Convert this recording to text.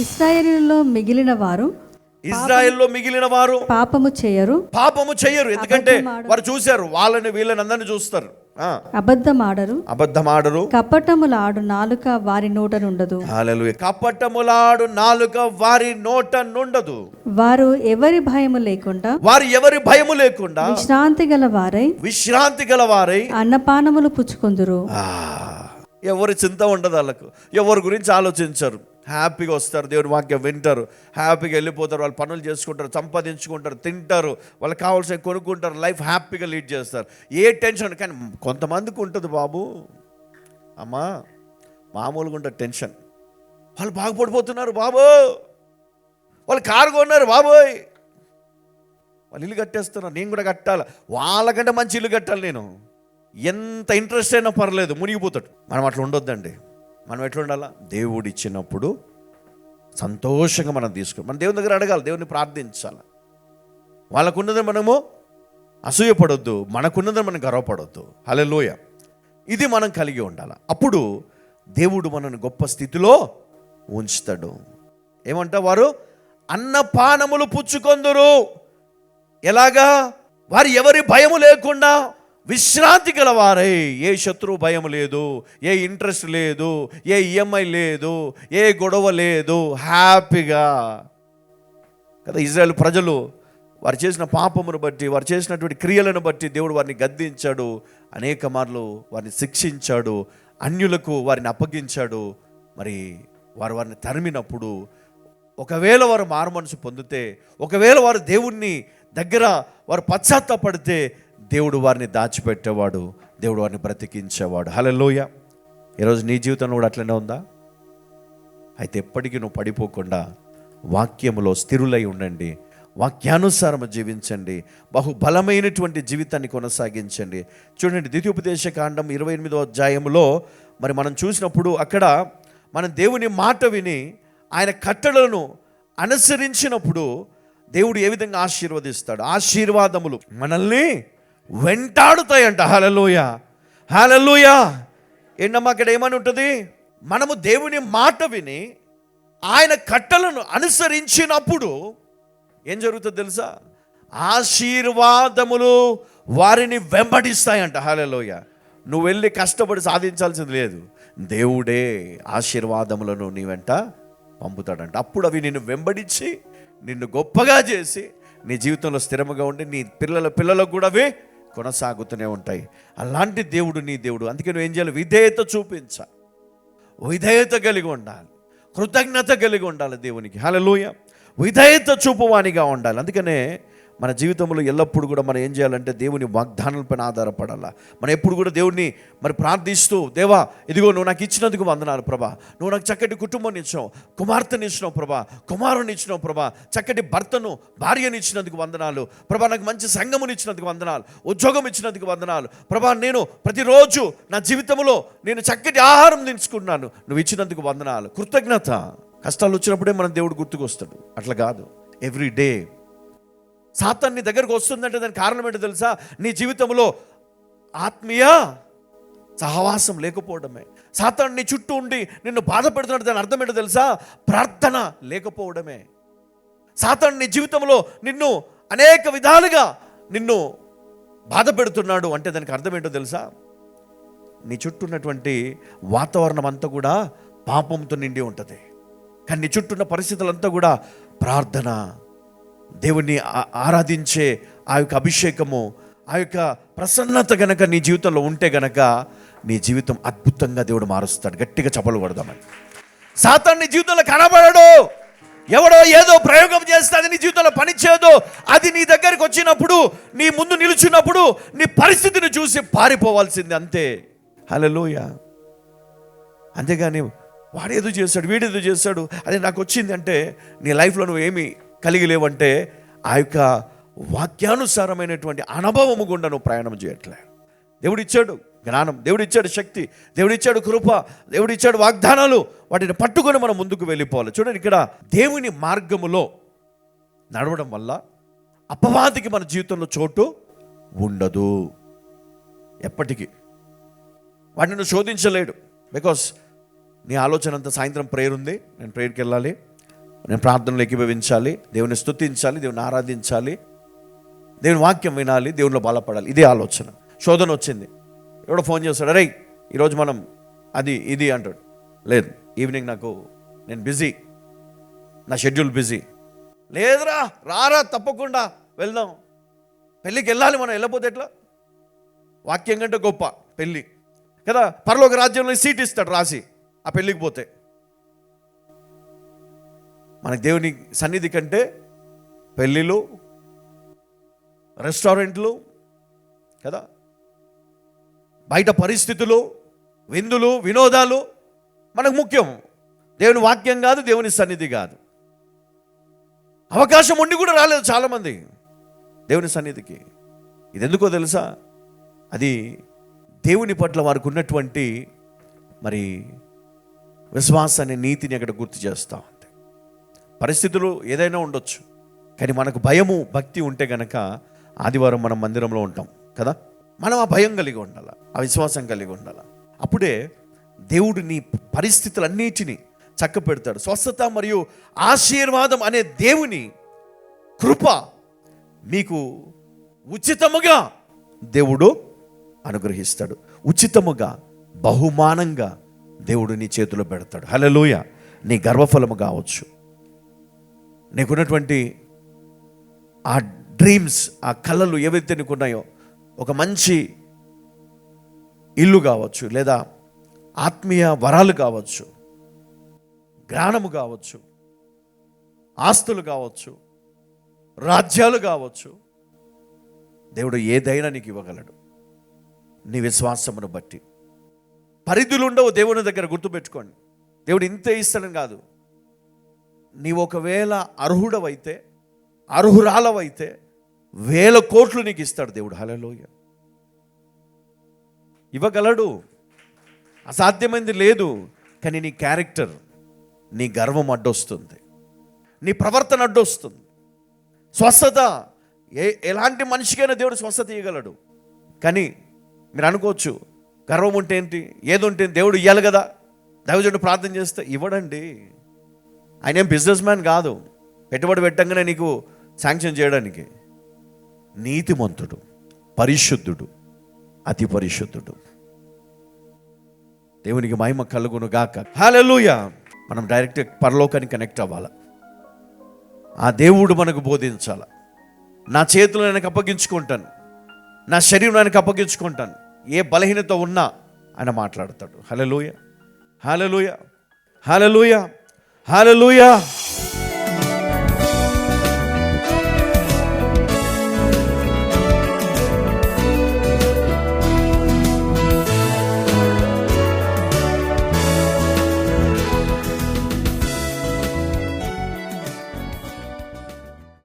ఇశ్రాయేలులో మిగిలిన వారు పాపము చేయరు. ఎందుకంటే వారు చూశారు, వాళ్ళని వీళ్ళని అందరిని చూస్తారు. అబద్ధమాడరు, కపటములాడు నాలుక వారి నోట నుండదు. హల్లెలూయా. కపటములాడు నాలుక వారి నోట నుండదు. వారు ఎవరి భయము లేకుండా విశ్రాంతి గల వారై అన్నపానములు పుచ్చుకొందురు. ఎవరి చింత ఉండదు వాళ్ళకు, ఎవరి గురించి ఆలోచించరు. హ్యాపీగా వస్తారు, దేవుని వాక్యం వింటారు, హ్యాపీగా వెళ్ళిపోతారు, వాళ్ళు పనులు చేసుకుంటారు, సంపాదించుకుంటారు, తింటారు, వాళ్ళకి కావాల్సినవి కొనుక్కుంటారు, లైఫ్ హ్యాపీగా లీడ్ చేస్తారు. ఏ టెన్షన్. కానీ కొంతమందికి ఉంటుంది బాబు, అమ్మా మామూలుగా ఉంటుంది టెన్షన్. వాళ్ళు బాగుపడిపోతున్నారు బాబు, వాళ్ళు కారు కొన్నారు బాబోయ్, వాళ్ళు ఇల్లు కట్టేస్తున్నారు, నేను కూడా కట్టాలి, వాళ్ళకంటే మంచి ఇల్లు కట్టాలి, నేను ఎంత ఇంట్రెస్ట్ అయినా పర్లేదు, మునిగిపోతాడు. మనం అట్లా ఉండొద్దండి. మనం ఎట్లా ఉండాలా? దేవుడు ఇచ్చినప్పుడు సంతోషంగా మనం తీసుకోవాలి. మన దేవుని దగ్గర అడగాలి, దేవుని ప్రార్థించాలి. వాళ్ళకున్నదని మనము అసూయపడొద్దు, మనకున్నదని మనం గర్వపడొద్దు. హల్లెలూయా. ఇది మనం కలిగి ఉండాలి. అప్పుడు దేవుడు మనల్ని గొప్ప స్థితిలో ఉంచుతాడు. ఏమంటా? వారు అన్నపానములు పుచ్చుకొందురు. ఎలాగా? వారు ఎవరి భయము లేకుండా విశ్రాంతి గలవారై, ఏ శత్రువు భయం లేదు, ఏ ఇంట్రెస్ట్ లేదు, ఏ ఈఎంఐ లేదు, ఏ గొడవ లేదు, హ్యాపీగా కదా. ఇజ్రాయేల్ ప్రజలు వారు చేసిన పాపమును బట్టి, వారు చేసినటువంటి క్రియలను బట్టి దేవుడు వారిని గద్దించాడు, అనేక మార్లు వారిని శిక్షించాడు, అన్యులకు వారిని అప్పగించాడు. మరి వారిని తరిమినప్పుడు ఒకవేళ వారు మారుమనసు పొందితే, ఒకవేళ వారు దేవుణ్ణి దగ్గర వారు పశ్చాత్తాపడితే, దేవుడు వారిని దాచిపెట్టేవాడు, దేవుడు వారిని బ్రతికించేవాడు. హల్లెలూయా. ఈరోజు నీ జీవితంలో కూడా అట్లనే ఉందా? అయితే ఎప్పటికీ నువ్వు పడిపోకుండా వాక్యములో స్థిరులై ఉండండి, వాక్యానుసారం జీవించండి, బహుబలమైనటువంటి జీవితాన్ని కొనసాగించండి. చూడండి, ద్వితీయోపదేశ కాండం 28వ అధ్యాయంలో మరి మనం చూసినప్పుడు అక్కడ మనం దేవుని మాట విని ఆయన కట్టడలను అనుసరించినప్పుడు దేవుడు ఏ విధంగా ఆశీర్వదిస్తాడు. ఆశీర్వాదములు మనల్ని వెంటాడుతాయంట. హల్లెలూయా, హల్లెలూయా. ఏంటమ్మా అక్కడ ఏమని ఉంటుంది? మనము దేవుని మాట విని ఆయన కట్టలను అనుసరించినప్పుడు ఏం జరుగుతుందో తెలుసా? ఆశీర్వాదములు వారిని వెంబడిస్తాయంట. హల్లెలూయా. నువ్వు వెళ్ళి కష్టపడి సాధించాల్సింది లేదు, దేవుడే ఆశీర్వాదములను నీ వెంట పంపుతాడంట. అప్పుడు అవి నిన్ను వెంబడించి నిన్ను గొప్పగా చేసి నీ జీవితంలో స్థిరంగా ఉండి నీ పిల్లలకు కూడా అవి కొనసాగుతూనే ఉంటాయి. అలాంటి దేవుడు నీ దేవుడు. అందుకే నువ్వు ఏం చేయాలి? విధేయత చూపించాలి, విధేయత కలిగి ఉండాలి, కృతజ్ఞత కలిగి ఉండాలి దేవునికి. హల్లెలూయా. విధేయత చూపువానిగా ఉండాలి. అందుకనే మన జీవితంలో ఎల్లప్పుడూ కూడా మనం ఏం చేయాలంటే దేవుని వాగ్దానాలపైన ఆధారపడాలా. మనం ఎప్పుడు కూడా దేవుడిని మరి ప్రార్థిస్తూ, దేవా ఇదిగో నువ్వు నాకు ఇచ్చినందుకు వందనాలు ప్రభా, నువ్వు నాకు చక్కటి కుటుంబాన్ని ఇచ్చినావు, కుమార్తెని ఇచ్చినావు ప్రభా, కుమారుని ఇచ్చినావు ప్రభా, చక్కటి భర్తను భార్యని ఇచ్చినందుకు వందనాలు ప్రభా, నాకు మంచి సంఘముని ఇచ్చినందుకు వందనాలు, ఉద్యోగం ఇచ్చినందుకు వందనాలు ప్రభా, నేను ప్రతిరోజు నా జీవితంలో నేను చక్కటి ఆహారం తీసుకుంటున్నాను, నువ్వు ఇచ్చినందుకు వందనాలు. కృతజ్ఞత. కష్టాలు వచ్చినప్పుడే మనం దేవుడు గుర్తుకొస్తాడు, అట్లా కాదు. ఎవ్రీ డే సాతాను నీ దగ్గరకు వస్తుందంటే దానికి కారణం ఏంటో తెలుసా? నీ జీవితంలో ఆత్మీయ సహవాసం లేకపోవడమే. సాతాను నీ చుట్టూ ఉండి నిన్ను బాధ పెడుతున్నాడు, దాని అర్థం ఏంటో తెలుసా? ప్రార్థన లేకపోవడమే. సాతాను నీ జీవితంలో నిన్ను అనేక విధాలుగా నిన్ను బాధ పెడుతున్నాడు అంటే దానికి అర్థం ఏంటో తెలుసా? నీ చుట్టూ ఉన్నటువంటి వాతావరణం అంతా కూడా పాపంతో నిండి ఉంటుంది. కానీ నీ చుట్టూ ఉన్న పరిస్థితులంతా కూడా ప్రార్థన, దేవుణ్ణి ఆరాధించే ఆ యొక్క అభిషేకము, ఆ యొక్క ప్రసన్నత గనక నీ జీవితంలో ఉంటే గనక నీ జీవితం అద్భుతంగా దేవుడు మారుస్తాడు. గట్టిగా చప్పలు కొడదామని. సాతాను నీ జీవితంలో కనబడడు. ఎవడో ఏదో ప్రయోగం చేస్తే అది నీ జీవితంలో పనిచేయదు. అది నీ దగ్గరికి వచ్చినప్పుడు, నీ ముందు నిలుచున్నప్పుడు నీ పరిస్థితిని చూసి పారిపోవాల్సింది, అంతే. హల్లెలూయా. అంతేగాని వాడేదో చేశాడు, వీడేదో చేశాడు, అది నాకు వచ్చింది అంటే నీ లైఫ్లో నువ్వు ఏమి కలిగి లేవంటే ఆ యొక్క వాక్యానుసారమైనటువంటి అనుభవము గుండా నువ్వు ప్రయాణం చేయట్లే. దేవుడిచ్చాడు జ్ఞానం, దేవుడిచ్చాడు శక్తి, దేవుడిచ్చాడు కృప, దేవుడిచ్చాడు వాగ్దానాలు. వాటిని పట్టుకొని మనం ముందుకు వెళ్ళిపోవాలి. చూడండి, ఇక్కడ దేవుని మార్గములో నడవడం వల్ల అపవాదికి మన జీవితంలో చోటు ఉండదు. ఎప్పటికీ వాటిని నువ్వు శోధించలేడు. బికాస్ నీ ఆలోచన అంతా సాయంత్రం ప్రేయర్ ఉంది, నేను ప్రేయర్కి వెళ్ళాలి, నేను ప్రార్థనలు ఏకీభవించాలి, దేవుని స్తుతించాలి, దేవుని ఆరాధించాలి, దేవుని వాక్యం వినాలి, దేవునిలో బలపడాలి. ఇదే ఆలోచన. శోధన వచ్చింది, ఎవడో ఫోన్ చేస్తాడు, అరే ఈరోజు మనం అది ఇది అంటాడు. లేదు, ఈవినింగ్ నేను బిజీ, నా షెడ్యూల్ బిజీ. లేదురా, రారా, తప్పకుండా వెళ్దాం. పెళ్ళికి వెళ్ళాలి, మనం వెళ్ళకపోతే ఎట్లా? వాక్యం కంటే గొప్ప పెళ్ళి కదా. పరలోక రాజ్యంలో సీట్ ఇస్తాడు రాసి ఆ పెళ్ళికి పోతే. మనకి దేవుని సన్నిధి కంటే పెళ్ళిళ్ళు, రెస్టారెంట్లు కదా, బయట పరిస్థితులు, విందులు, వినోదాలు మనకు ముఖ్యం. దేవుని వాక్యం కాదు, దేవుని సన్నిధి కాదు. అవకాశం ఉండి కూడా రాలేదు చాలామంది దేవుని సన్నిధికి. ఇది ఎందుకో తెలుసా? అది దేవుని పట్ల వారికి ఉన్నటువంటి మరి విశ్వాసాన్ని, నీతిని అక్కడ గుర్తు చేస్తూ ఉంటాయి. పరిస్థితులు ఏదైనా ఉండొచ్చు, కానీ మనకు భయము, భక్తి ఉంటే గనక ఆదివారం మనం మందిరంలో ఉంటాం కదా. మనం ఆ భయం కలిగి ఉండాలి, ఆ విశ్వాసం కలిగి ఉండాలి. అప్పుడే దేవుడు నీ పరిస్థితులన్నిటినీ చక్క పెడతాడు. స్వస్థత మరియు ఆశీర్వాదం అనే దేవుని కృప మీకు ఉచితముగా దేవుడు అనుగ్రహిస్తాడు. ఉచితముగా, బహుమానంగా దేవుడు నీ చేతిలో పెడతాడు. హల్లెలూయ. నీ గర్వఫలము కావచ్చు, నీకున్నటువంటి ఆ డ్రీమ్స్, ఆ కళలు ఏవైతే నీకున్నాయో, ఒక మంచి ఇల్లు కావచ్చు, లేదా ఆత్మీయ వరాలు కావచ్చు, జ్ఞానము కావచ్చు, ఆస్తులు కావచ్చు, రాజ్యాలు కావచ్చు, దేవుడు ఏదైనా నీకు ఇవ్వగలడు నీ విశ్వాసమును బట్టి. పరిధులు ఉండవు దేవుని దగ్గర, గుర్తుపెట్టుకోండి. దేవుడు ఇంతే ఇస్తాడని కాదు. నీవు ఒకవేళ అర్హుడవైతే, అర్హురాలవైతే 1000 కోట్లు నీకు ఇస్తాడు దేవుడు. హల్లెలూయా. ఇవ్వగలడు, అసాధ్యమైంది లేదు. కానీ నీ క్యారెక్టర్, నీ గర్వం అడ్డొస్తుంది, నీ ప్రవర్తన అడ్డొస్తుంది. స్వస్థత, ఎలాంటి మనిషికైనా దేవుడు స్వస్థత ఇవ్వగలడు. కానీ మీరు అనుకోవచ్చు, గర్వం ఉంటే ఏంటి, ఏది ఉంటే దేవుడు ఇవ్వాలి కదా, దైవజనుడు ప్రార్థన చేస్తే ఇవ్వడండి. ఆయన ఏం బిజినెస్ మ్యాన్ కాదు, పెట్టుబడి పెట్టంగానే నీకు శాంక్షన్ చేయడానికి. నీతిమంతుడు, పరిశుద్ధుడు, అతి పరిశుద్ధుడు. దేవునికి మహిమ కలుగును గాక. హల్లెలూయా. మనం డైరెక్ట్ పరలోకానికి కనెక్ట్ అవ్వాలి. ఆ దేవుడు మనకు బోధించాలి. నా చేతులు ఆయనకు అప్పగించుకుంటాను, నా శరీరం ఆయనకు అప్పగించుకుంటాను. ఏ బలహీనత ఉన్నా ఆయన మాట్లాడతాడు. హల్లెలూయా, హల్లెలూయా, హల్లెలూయా, హల్లెలూయా.